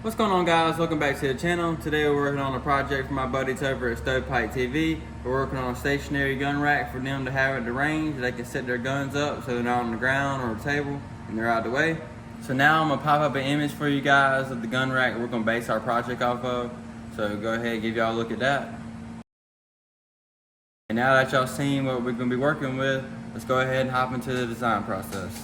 What's going on, guys? Welcome back to the channel. Today we're working on a project for my buddies over at Stovepipe TV. We're working on a stationary gun rack for them to have at the range. They can set their guns up so they're not on the ground or a table and they're out of the way. So now I'm gonna pop up an image for you guys of the gun rack we're gonna base our project off of. So go ahead and give y'all a look at that. And now that y'all seen what we're gonna be working with, let's go ahead and hop into the design process.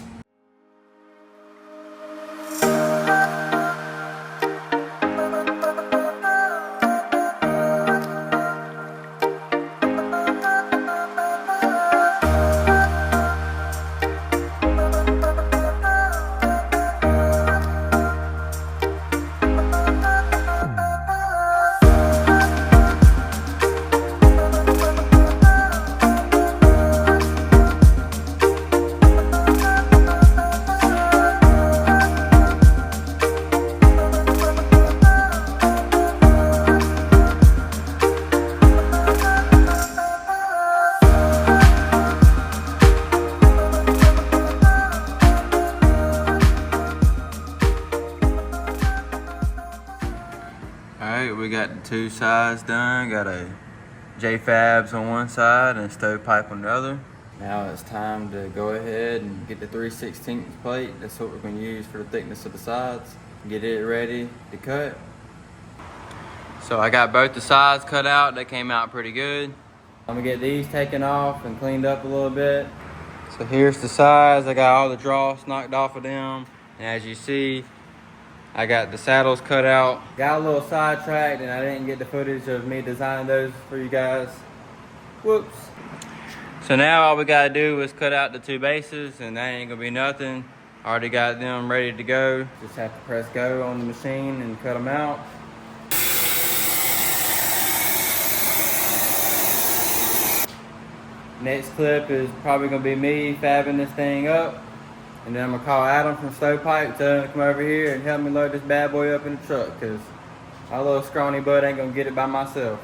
Alright, we got the two sides done. Got a J-Fabs on one side and Stovepipe on the other. Now it's time to go ahead and get the 3/16 plate. That's what we're going to use for the thickness of the sides. Get it ready to cut. So I got both the sides cut out. They came out pretty good. I'm going to get these taken off and cleaned up a little bit. So here's the sides. I got all the dross knocked off of them. And as you see, I got the saddles cut out. Got a little sidetracked and I didn't get the footage of me designing those for you guys. Whoops. So now all we gotta do is cut out the two bases and that ain't gonna be nothing. Already got them ready to go. Just have to press go on the machine and cut them out. Next clip is probably gonna be me fabbing this thing up. And then I'm gonna call Adam from Stovepipe, tell him to come over here and help me load this bad boy up in the truck, cause my little scrawny butt ain't gonna get it by myself.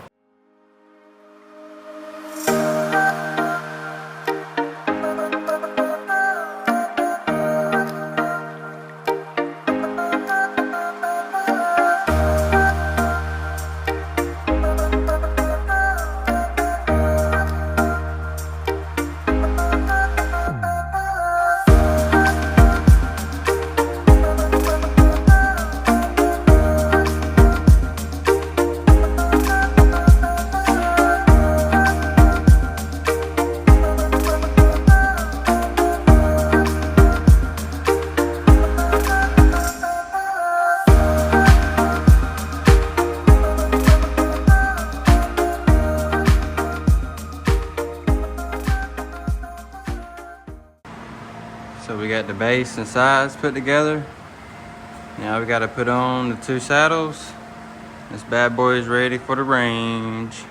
So we got the base and sides put together. Now we got to put on the two saddles. This bad boy is ready for the range.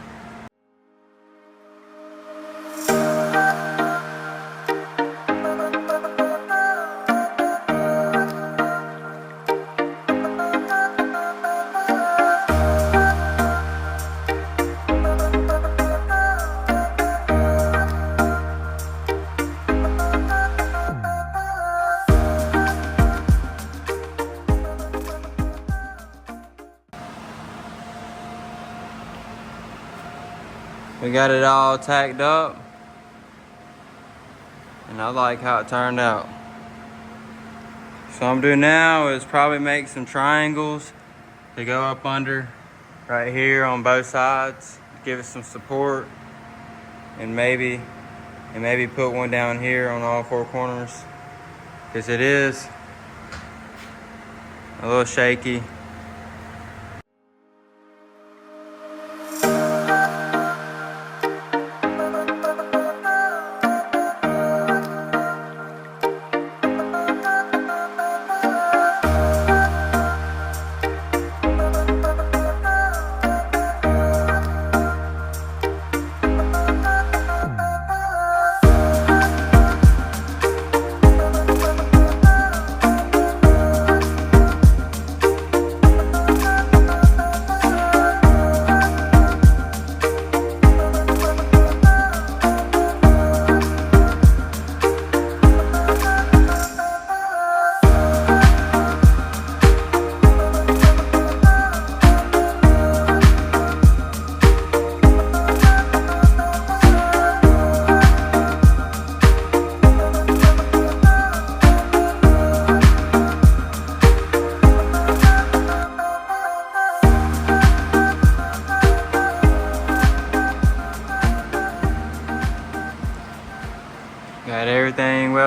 We got it all tacked up, and I like how it turned out. So what I'm doing now is probably make some triangles to go up under right here on both sides, give it some support, and maybe put one down here on all four corners, because it is a little shaky.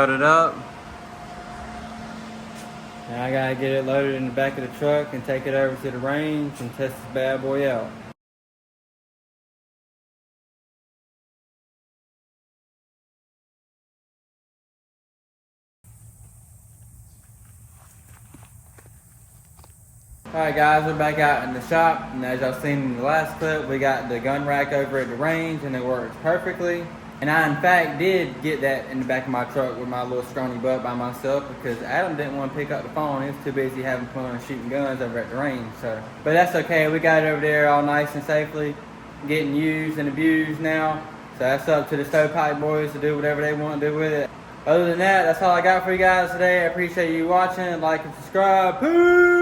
welded up. Now I gotta get it loaded in the back of the truck and take it over to the range and test this bad boy out. Alright guys, we're back out in the shop, and as y'all seen in the last clip, we got the gun rack over at the range and it works perfectly. And I in fact did get that in the back of my truck with my little scrawny butt by myself because Adam didn't want to pick up the phone. He was too busy having fun shooting guns over at the range. So, but that's okay, we got it over there all nice and safely, getting used and abused now. So that's up to the Stovepipe boys to do whatever they want to do with it. Other than that, that's all I got for you guys today. I appreciate you watching. Like and subscribe. Peace!